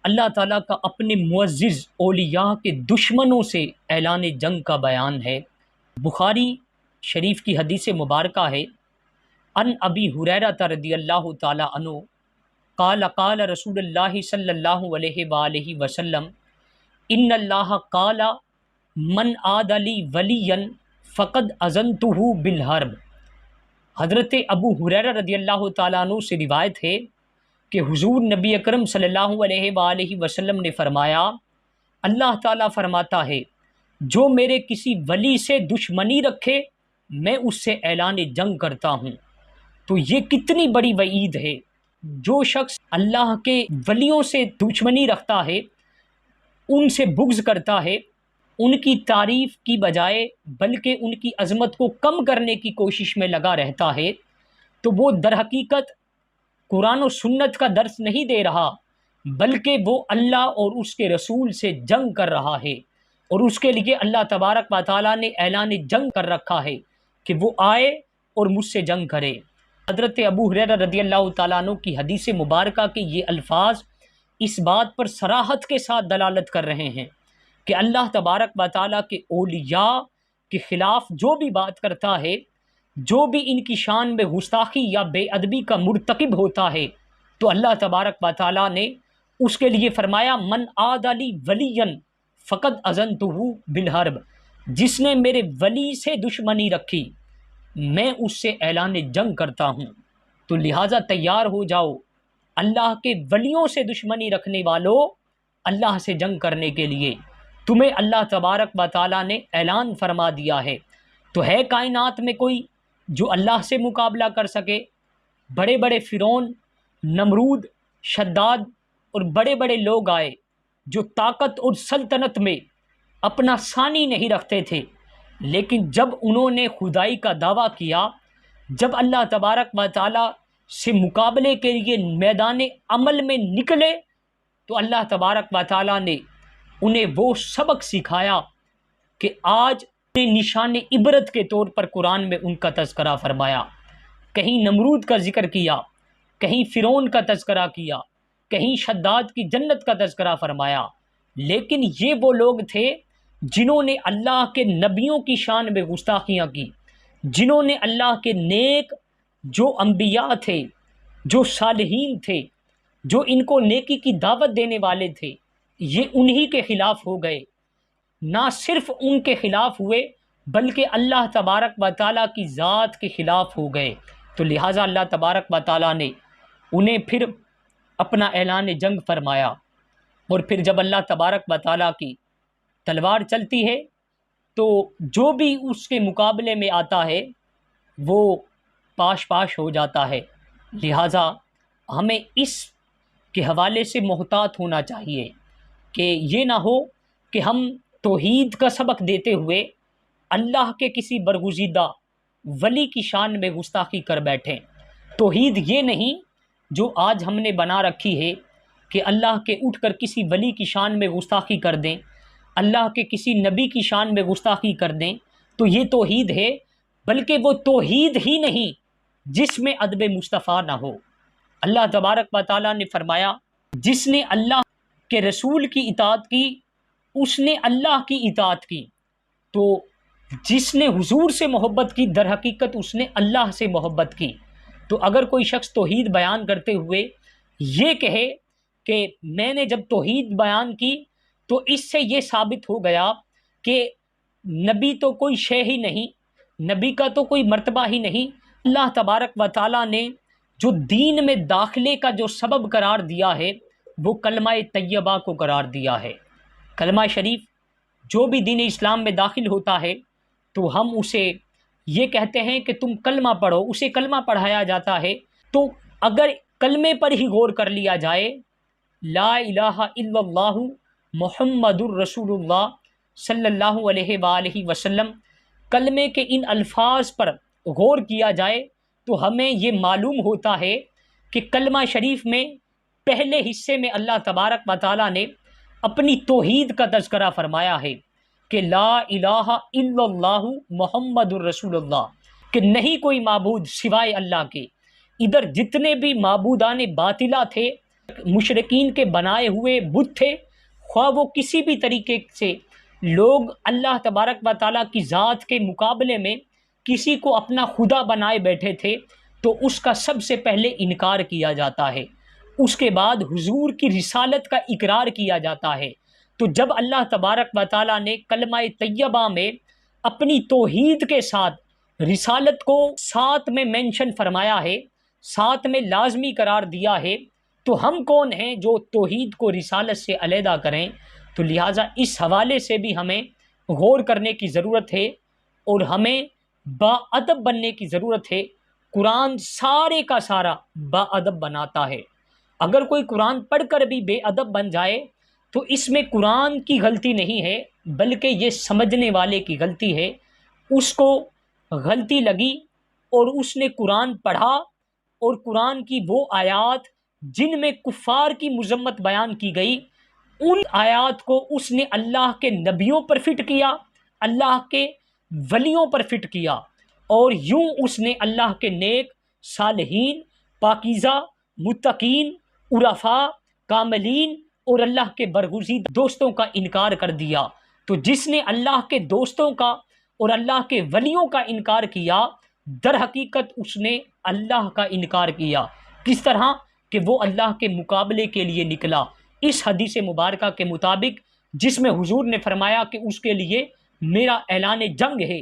اللہ تعالیٰ کا اپنے معزز اولیاء کے دشمنوں سے اعلان جنگ کا بیان ہے۔ بخاری شریف کی حدیث مبارکہ ہے، ان ابی ہریرہ رضی اللہ تعالی عنہ قال قال رسول اللہ صلی اللہ علیہ وآلہ وسلم ان اللہ قال من عاد لی ولیا فقد اذنتہ بالحرب۔ حضرت ابو ہریرہ رضی اللہ تعالیٰ عنہ سے روایت ہے کہ حضور نبی اکرم صلی اللہ علیہ وآلہ وسلم نے فرمایا، اللہ تعالیٰ فرماتا ہے جو میرے کسی ولی سے دشمنی رکھے میں اس سے اعلان جنگ کرتا ہوں۔ تو یہ کتنی بڑی وعید ہے۔ جو شخص اللہ کے ولیوں سے دشمنی رکھتا ہے، ان سے بغض کرتا ہے، ان کی تعریف کی بجائے بلکہ ان کی عظمت کو کم کرنے کی کوشش میں لگا رہتا ہے، تو وہ در حقیقت قرآن و سنت کا درس نہیں دے رہا، بلکہ وہ اللہ اور اس کے رسول سے جنگ کر رہا ہے، اور اس کے لیے اللہ تبارک و تعالیٰ نے اعلان جنگ کر رکھا ہے کہ وہ آئے اور مجھ سے جنگ کرے۔ حضرت ابو ہریرہ رضی اللہ تعالیٰ عنہ کی حدیث مبارکہ کے یہ الفاظ اس بات پر صراحت کے ساتھ دلالت کر رہے ہیں کہ اللہ تبارک و تعالیٰ کے اولیاء کے خلاف جو بھی بات کرتا ہے، جو بھی ان کی شان میں گستاخی یا بے ادبی کا مرتکب ہوتا ہے، تو اللہ تبارک و تعالیٰ نے اس کے لیے فرمایا من عاد لی ولیا فقد اذنتہ بالحرب، جس نے میرے ولی سے دشمنی رکھی میں اس سے اعلان جنگ کرتا ہوں۔ تو لہٰذا تیار ہو جاؤ، اللہ کے ولیوں سے دشمنی رکھنے والوں، اللہ سے جنگ کرنے کے لیے تمہیں اللہ تبارک و تعالیٰ نے اعلان فرما دیا ہے۔ تو ہے کائنات میں کوئی جو اللہ سے مقابلہ کر سکے؟ بڑے بڑے فرعون، نمرود، شداد اور بڑے بڑے لوگ آئے جو طاقت اور سلطنت میں اپنا ثانی نہیں رکھتے تھے، لیکن جب انہوں نے خدائی کا دعویٰ کیا، جب اللہ تبارک و تعالیٰ سے مقابلے کے لیے میدان عمل میں نکلے، تو اللہ تبارک و تعالیٰ نے انہیں وہ سبق سکھایا کہ آج نشان عبرت کے طور پر قرآن میں ان کا تذکرہ فرمایا۔ کہیں نمرود کا ذکر کیا، کہیں فرعون کا تذکرہ کیا، کہیں شداد کی جنت کا تذکرہ فرمایا، لیکن یہ وہ لوگ تھے جنہوں نے اللہ کے نبیوں کی شان میں گستاخیاں کی، جنہوں نے اللہ کے نیک جو انبیاء تھے، جو صالحین تھے، جو ان کو نیکی کی دعوت دینے والے تھے، یہ انہی کے خلاف ہو گئے۔ نہ صرف ان کے خلاف ہوئے بلکہ اللہ تبارک و تعالیٰ کی ذات کے خلاف ہو گئے۔ تو لہٰذا اللہ تبارک و تعالیٰ نے انہیں پھر اپنا اعلان جنگ فرمایا، اور پھر جب اللہ تبارک و تعالیٰ کی تلوار چلتی ہے تو جو بھی اس کے مقابلے میں آتا ہے وہ پاش پاش ہو جاتا ہے۔ لہٰذا ہمیں اس کے حوالے سے محتاط ہونا چاہیے کہ یہ نہ ہو کہ ہم توحید کا سبق دیتے ہوئے اللہ کے کسی برگزیدہ ولی کی شان میں گستاخی کر بیٹھیں۔ توحید یہ نہیں جو آج ہم نے بنا رکھی ہے کہ اللہ کے اٹھ کر کسی ولی کی شان میں گستاخی کر دیں، اللہ کے کسی نبی کی شان میں گستاخی کر دیں، تو یہ توحید ہے، بلکہ وہ توحید ہی نہیں جس میں ادب مصطفیٰ نہ ہو۔ اللہ تبارک و تعالیٰ نے فرمایا جس نے اللہ کے رسول کی اطاعت کی اس نے اللہ کی اطاعت کی، تو جس نے حضور سے محبت کی در حقیقت اس نے اللہ سے محبت کی۔ تو اگر کوئی شخص توحید بیان کرتے ہوئے یہ کہے کہ میں نے جب توحید بیان کی تو اس سے یہ ثابت ہو گیا کہ نبی تو کوئی شے ہی نہیں، نبی کا تو کوئی مرتبہ ہی نہیں، اللہ تبارک و تعالیٰ نے جو دین میں داخلے کا جو سبب قرار دیا ہے وہ کلمہ طیبہ کو قرار دیا ہے۔ کلمہ شریف جو بھی دین اسلام میں داخل ہوتا ہے تو ہم اسے یہ کہتے ہیں کہ تم کلمہ پڑھو، اسے کلمہ پڑھایا جاتا ہے۔ تو اگر کلمے پر ہی غور کر لیا جائے، لا الہ الا اللہ محمد الرسول اللہ صلی اللہ علیہ وآلہ وسلم، کلمے کے ان الفاظ پر غور کیا جائے تو ہمیں یہ معلوم ہوتا ہے کہ کلمہ شریف میں پہلے حصے میں اللہ تبارک و تعالیٰ نے اپنی توحید کا تذکرہ فرمایا ہے کہ لا الہ الا اللہ محمد الرسول اللہ، کہ نہیں کوئی معبود سوائے اللہ کے۔ ادھر جتنے بھی معبودان باطلہ تھے مشرکین کے بنائے ہوئے بت تھے، خواہ وہ کسی بھی طریقے سے لوگ اللہ تبارک و تعالیٰ کی ذات کے مقابلے میں کسی کو اپنا خدا بنائے بیٹھے تھے، تو اس کا سب سے پہلے انکار کیا جاتا ہے، اس کے بعد حضور کی رسالت کا اقرار کیا جاتا ہے۔ تو جب اللہ تبارک و تعالیٰ نے کلمہ طیبہ میں اپنی توحید کے ساتھ رسالت کو ساتھ میں مینشن فرمایا ہے، ساتھ میں لازمی قرار دیا ہے، تو ہم کون ہیں جو توحید کو رسالت سے علیحدہ کریں؟ تو لہٰذا اس حوالے سے بھی ہمیں غور کرنے کی ضرورت ہے اور ہمیں باادب بننے کی ضرورت ہے۔ قرآن سارے کا سارا باادب بناتا ہے۔ اگر کوئی قرآن پڑھ کر بھی بے ادب بن جائے تو اس میں قرآن کی غلطی نہیں ہے، بلکہ یہ سمجھنے والے کی غلطی ہے۔ اس کو غلطی لگی اور اس نے قرآن پڑھا اور قرآن کی وہ آیات جن میں کفار کی مذمت بیان کی گئی، ان آیات کو اس نے اللہ کے نبیوں پر فٹ کیا، اللہ کے ولیوں پر فٹ کیا، اور یوں اس نے اللہ کے نیک، صالحین، پاکیزہ، متقین، عرفاء، کاملین اور اللہ کے برگزیدہ دوستوں کا انکار کر دیا۔ تو جس نے اللہ کے دوستوں کا اور اللہ کے ولیوں کا انکار کیا، در حقیقت اس نے اللہ کا انکار کیا۔ کس طرح کہ وہ اللہ کے مقابلے کے لیے نکلا، اس حدیث مبارکہ کے مطابق جس میں حضور نے فرمایا کہ اس کے لیے میرا اعلان جنگ ہے،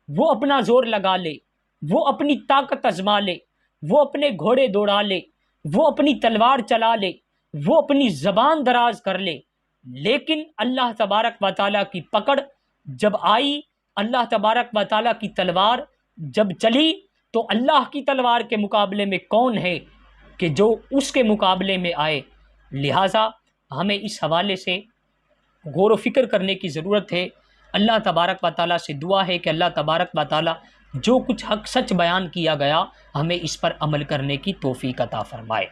وہ اپنا زور لگا لے، وہ اپنی طاقت آزما لے، وہ اپنے گھوڑے دوڑا لے، وہ اپنی تلوار چلا لے، وہ اپنی زبان دراز کر لے، لیکن اللہ تبارک و تعالیٰ کی پکڑ جب آئی، اللہ تبارک و تعالیٰ کی تلوار جب چلی، تو اللہ کی تلوار کے مقابلے میں کون ہے کہ جو اس کے مقابلے میں آئے؟ لہٰذا ہمیں اس حوالے سے غور و فکر کرنے کی ضرورت ہے۔ اللہ تبارک و تعالیٰ سے دعا ہے کہ اللہ تبارک و تعالیٰ جو کچھ حق سچ بیان کیا گیا، ہمیں اس پر عمل کرنے کی توفیق عطا فرمائے۔